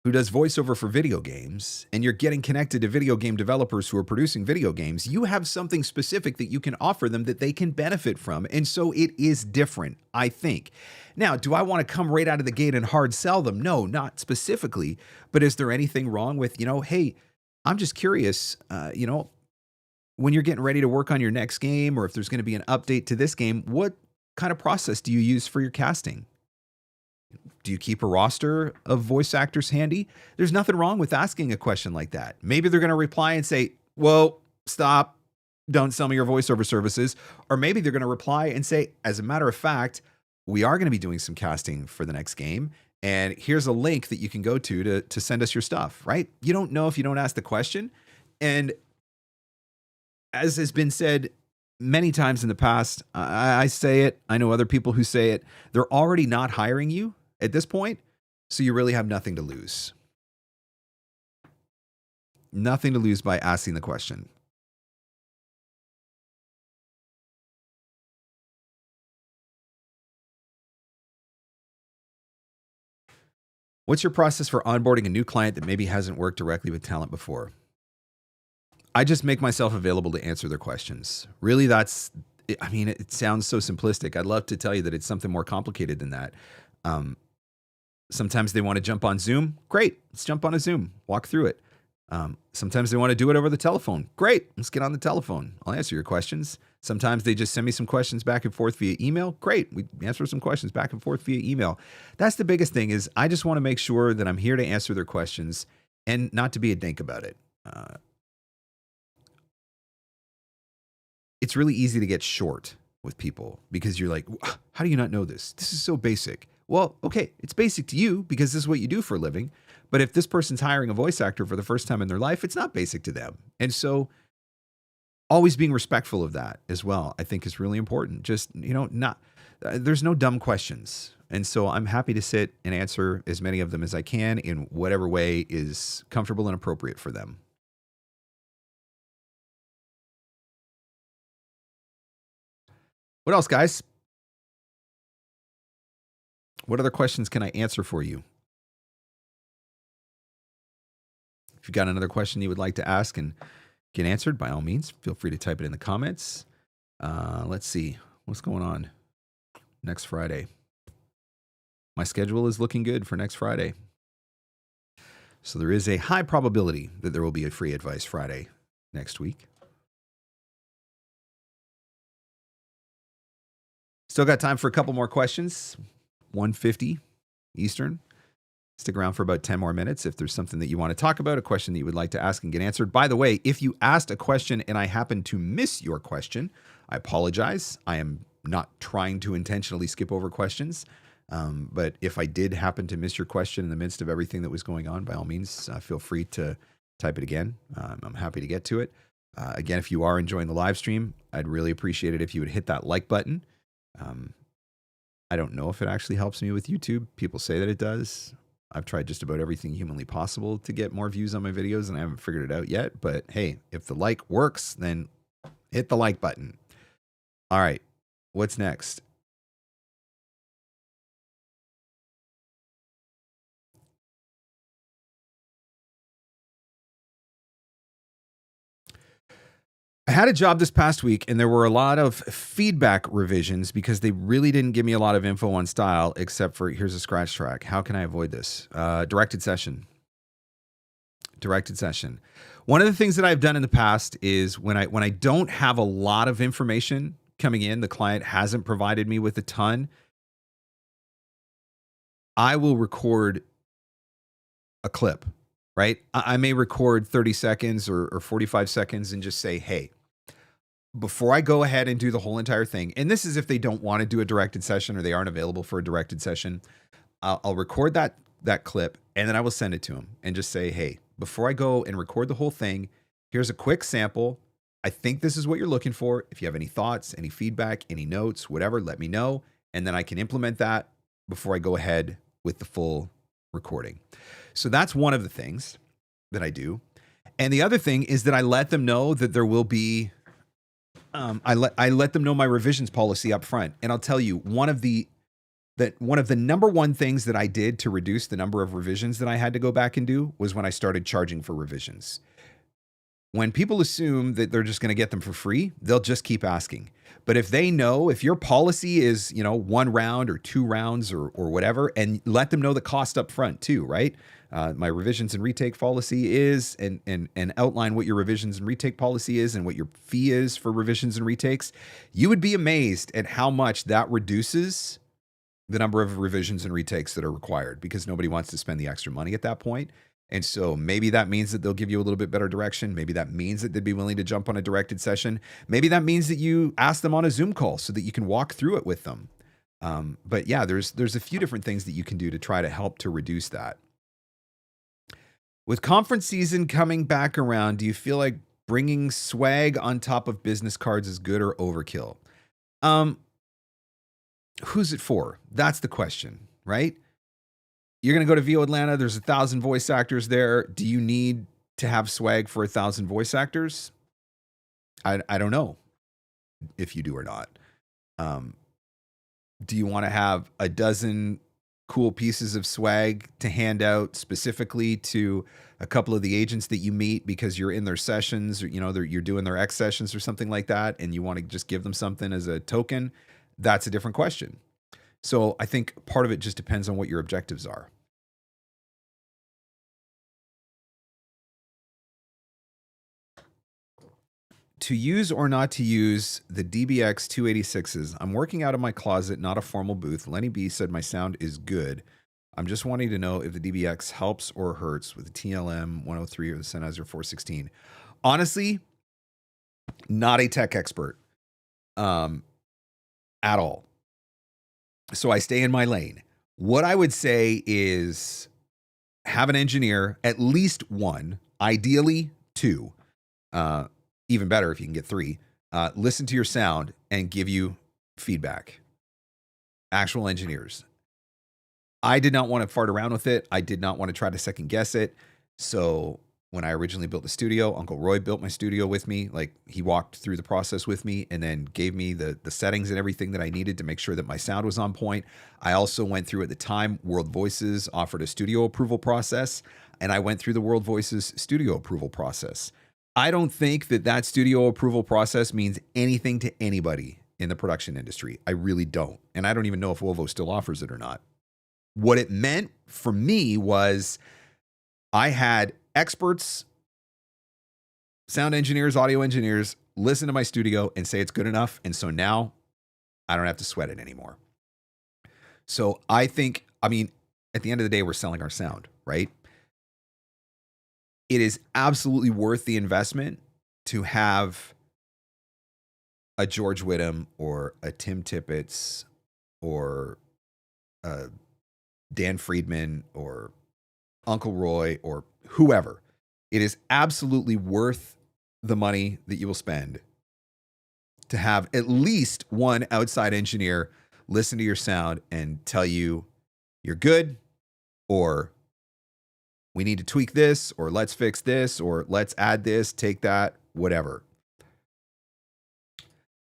who does voiceover for video games and you're getting connected to video game developers who are producing video games, you have something specific that you can offer them that they can benefit from. And so it is different, I think. Now, do I want to come right out of the gate and hard sell them? No, not specifically. But is there anything wrong with, hey, I'm just curious, when you're getting ready to work on your next game, or if there's going to be an update to this game, what kind of process do you use for your casting? Do you keep a roster of voice actors handy? There's nothing wrong with asking a question like that. Maybe they're going to reply and say, well, stop, don't sell me your voiceover services. Or maybe they're going to reply and say, as a matter of fact, we are going to be doing some casting for the next game. And here's a link that you can go to send us your stuff, right? You don't know if you don't ask the question. And as has been said many times in the past, I say it, I know other people who say it, they're already not hiring you at this point, so you really have nothing to lose. Nothing to lose by asking the question. What's your process for onboarding a new client that maybe hasn't worked directly with talent before? I just make myself available to answer their questions. Really, it sounds so simplistic. I'd love to tell you that it's something more complicated than that. Sometimes they want to jump on Zoom. Great. Let's jump on a Zoom. Walk through it. Sometimes they want to do it over the telephone. Great. Let's get on the telephone. I'll answer your questions. Sometimes they just send me some questions back and forth via email. Great. We answer some questions back and forth via email. That's the biggest thing is I just want to make sure that I'm here to answer their questions and not to be a dink about it. It's really easy to get short with people because you're like, how do you not know this? This is so basic. Well, okay, it's basic to you because this is what you do for a living. But if this person's hiring a voice actor for the first time in their life, it's not basic to them. And so always being respectful of that as well, I think is really important. Just, there's no dumb questions. And so I'm happy to sit and answer as many of them as I can in whatever way is comfortable and appropriate for them. What else, guys? What other questions can I answer for you? If you've got another question you would like to ask and get answered, by all means, feel free to type it in the comments. Let's see what's going on next Friday. My schedule is looking good for next Friday. So there is a high probability that there will be a free advice Friday next week. Still got time for a couple more questions. 1:50 Eastern. Stick around for about 10 more minutes if there's something that you want to talk about, a question that you would like to ask and get answered. By the way, if you asked a question and I happen to miss your question, I apologize. I am not trying to intentionally skip over questions. But if I did happen to miss your question in the midst of everything that was going on, by all means, feel free to type it again. I'm happy to get to it. Again, if you are enjoying the live stream, I'd really appreciate it if you would hit that like button. I don't know if it actually helps me with YouTube. People say that it does. I've tried just about everything humanly possible to get more views on my videos, and I haven't figured it out yet. But hey, if the like works, then hit the like button. All right, what's next? I had a job this past week, and there were a lot of feedback revisions because they really didn't give me a lot of info on style, except for here's a scratch track. How can I avoid this? Directed session. Directed session. One of the things that I've done in the past is when I don't have a lot of information coming in, the client hasn't provided me with a ton, I will record a clip, right? I may record 30 seconds or 45 seconds and just say, hey, before I go ahead and do the whole entire thing, and this is if they don't want to do a directed session or they aren't available for a directed session, I'll record that clip and then I will send it to them and just say, hey, before I go and record the whole thing, here's a quick sample. I think this is what you're looking for. If you have any thoughts, any feedback, any notes, whatever, let me know. And then I can implement that before I go ahead with the full recording. So that's one of the things that I do. And the other thing is that I let them know that there will be, I let them know my revisions policy up front. And I'll tell you, one of the number one things that I did to reduce the number of revisions that I had to go back and do was when I started charging for revisions. When people assume that they're just going to get them for free, they'll just keep asking. But if they know, if your policy is, 1 round or 2 rounds or whatever, and let them know the cost up front too, right? My revisions and retake policy is, and outline what your revisions and retake policy is and what your fee is for revisions and retakes, you would be amazed at how much that reduces the number of revisions and retakes that are required because nobody wants to spend the extra money at that point. And so maybe that means that they'll give you a little bit better direction. Maybe that means that they'd be willing to jump on a directed session. Maybe that means that you ask them on a Zoom call so that you can walk through it with them. But yeah, there's a few different things that you can do to try to help to reduce that. With conference season coming back around, do you feel like bringing swag on top of business cards is good or overkill? Who's it for? That's the question, right? You're going to go to VO Atlanta. There's 1,000 voice actors there. Do you need to have swag for 1,000 voice actors? I don't know if you do or not. Do you want to have a dozen cool pieces of swag to hand out specifically to a couple of the agents that you meet because you're in their sessions or, you're doing their X sessions or something like that, and you want to just give them something as a token? That's a different question. So I think part of it just depends on what your objectives are. To use or not to use the DBX 286s, I'm working out of my closet, not a formal booth. Lenny B said my sound is good. I'm just wanting to know if the DBX helps or hurts with the TLM 103 or the Sennheiser 416. Honestly, not a tech expert at all. So I stay in my lane. What I would say is have an engineer, at least one, ideally 2, even better if you can get 3, listen to your sound and give you feedback. Actual engineers. I did not want to fart around with it. I did not want to try to second guess it. So when I originally built the studio, Uncle Roy built my studio with me. Like, he walked through the process with me and then gave me the settings and everything that I needed to make sure that my sound was on point. I also went through, at the time, World Voices offered a studio approval process, and I went through the World Voices studio approval process. I don't think that studio approval process means anything to anybody in the production industry. I really don't. And I don't even know if Volvo still offers it or not. What it meant for me was I had experts, sound engineers, audio engineers, listen to my studio and say it's good enough. And so now I don't have to sweat it anymore. So I think, I mean, at the end of the day, we're selling our sound, right? It is absolutely worth the investment to have a George Whittam or a Tim Tippett's or Dan Friedman or Uncle Roy or whoever. It is absolutely worth the money that you will spend to have at least one outside engineer listen to your sound and tell you you're good, or we need to tweak this, or let's fix this, or let's add this, take that, whatever.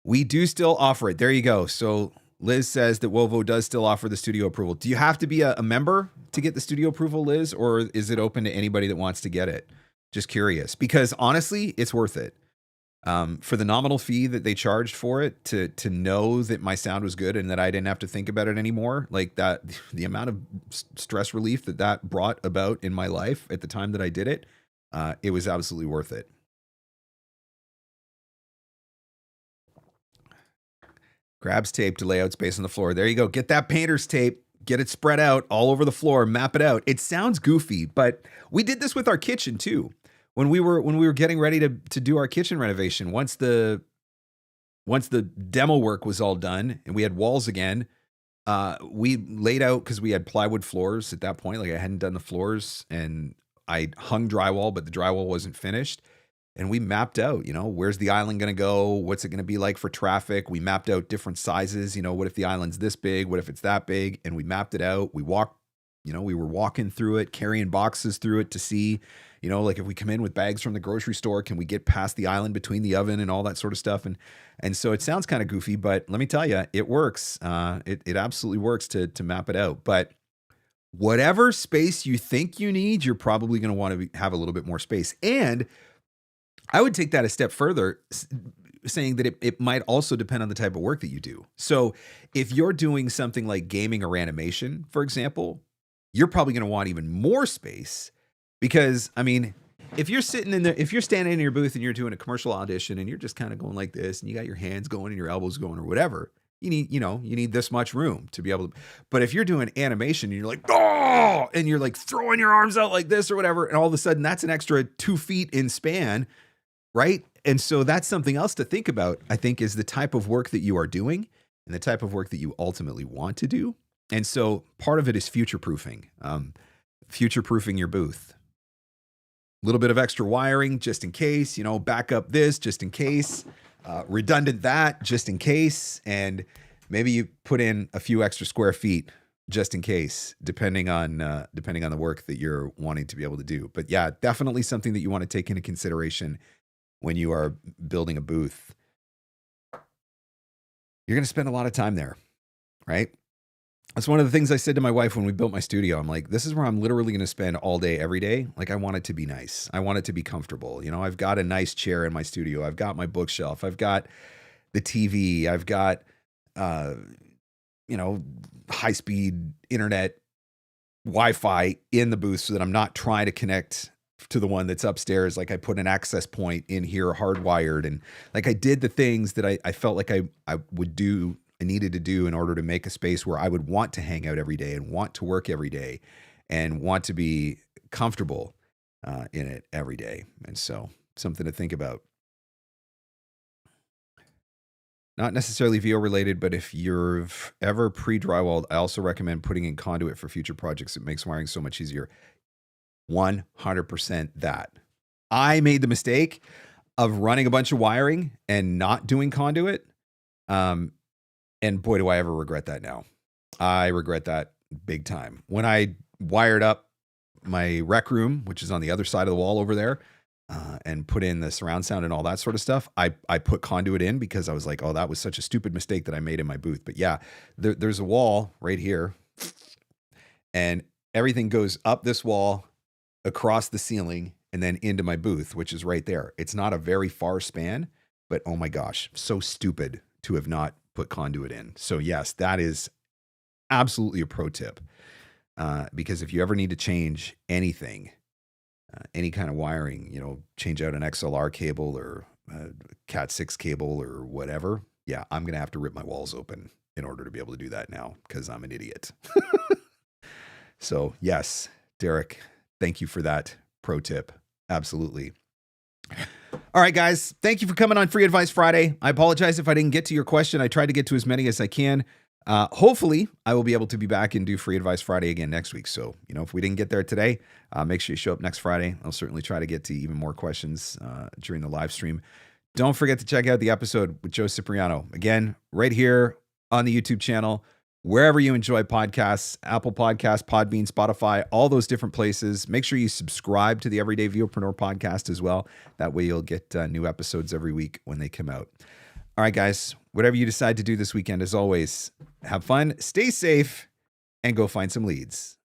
We do still offer it. There you go. So Liz says that Volvo does still offer the studio approval. Do you have to be a member to get the studio approval, Liz, or is it open to anybody that wants to get it? Just curious, because honestly, it's worth it. For the nominal fee that they charged for it, to know that my sound was good and that I didn't have to think about it anymore, like that, the amount of stress relief that brought about in my life at the time that I did it, it was absolutely worth it. Grabs tape to lay out space on the floor. There you go. Get that painter's tape. Get it spread out all over the floor. Map it out. It sounds goofy, but we did this with our kitchen too. When we were getting ready to do our kitchen renovation, once the demo work was all done and we had walls again, we laid out, because we had plywood floors at that point. Like, I hadn't done the floors, and I hung drywall, but the drywall wasn't finished. And we mapped out, where's the island going to go? What's it going to be like for traffic? We mapped out different sizes. What if the island's this big? What if it's that big? And we mapped it out. We walked, we were walking through it, carrying boxes through it to see, like, if we come in with bags from the grocery store, can we get past the island between the oven and all that sort of stuff? And so it sounds kind of goofy, but let me tell you, it works. It absolutely works to map it out. But whatever space you think you need, you're probably going to want to have a little bit more space. And I would take that a step further, saying that it might also depend on the type of work that you do. So if you're doing something like gaming or animation, for example, you're probably going to want even more space, because, I mean, if you're standing in your booth and you're doing a commercial audition and you're just kind of going like this and you got your hands going and your elbows going or whatever, you need this much room to be able to. But if you're doing animation and you're like, oh, and you're like throwing your arms out like this or whatever, and all of a sudden that's an extra 2 feet in span, right? And so that's something else to think about, I think, is the type of work that you are doing and the type of work that you ultimately want to do. And so part of it is future-proofing, future-proofing your booth. A little bit of extra wiring just in case, back up this just in case, redundant that just in case, and maybe you put in a few extra square feet just in case, depending on the work that you're wanting to be able to do. But yeah, definitely something that you want to take into consideration when you are building a booth. You're going to spend a lot of time there, right? That's one of the things I said to my wife when we built my studio. I'm like, this is where I'm literally going to spend all day, every day. Like, I want it to be nice. I want it to be comfortable. I've got a nice chair in my studio. I've got my bookshelf. I've got the TV. I've got, high-speed internet, Wi-Fi in the booth, so that I'm not trying to connect to the one that's upstairs. Like, I put an access point in here hardwired, and like, I did the things that I felt like I needed to do in order to make a space where I would want to hang out every day and want to work every day and want to be comfortable in it every day. And so, something to think about. Not necessarily VO related, but if you've ever pre-drywalled, I also recommend putting in conduit for future projects. It makes wiring so much easier. 100% that. I made the mistake of running a bunch of wiring and not doing conduit. And boy, do I ever regret that now. I regret that big time. When I wired up my rec room, which is on the other side of the wall over there, and put in the surround sound and all that sort of stuff, I put conduit in because I was like, oh, that was such a stupid mistake that I made in my booth. But yeah, there's a wall right here, and everything goes up this wall, across the ceiling, and then into my booth, which is right there. It's not a very far span, but oh my gosh, so stupid to have not put conduit in. So yes, that is absolutely a pro tip. Because if you ever need to change anything, any kind of wiring, change out an XLR cable or a Cat 6 cable or whatever, yeah, I'm going to have to rip my walls open in order to be able to do that now because I'm an idiot. So yes, Derek, thank you for that pro tip. Absolutely. All right, guys, thank you for coming on Free Advice Friday. I apologize if I didn't get to your question. I tried to get to as many as I can. Hopefully, I will be able to be back and do Free Advice Friday again next week. So, if we didn't get there today, make sure you show up next Friday. I'll certainly try to get to even more questions during the live stream. Don't forget to check out the episode with Joe Cipriano. Again, right here on the YouTube channel, wherever you enjoy podcasts, Apple Podcasts, Podbean, Spotify, all those different places. Make sure you subscribe to the Everyday Viewpreneur podcast as well. That way you'll get new episodes every week when they come out. All right, guys, whatever you decide to do this weekend, as always, have fun, stay safe, and go find some leads.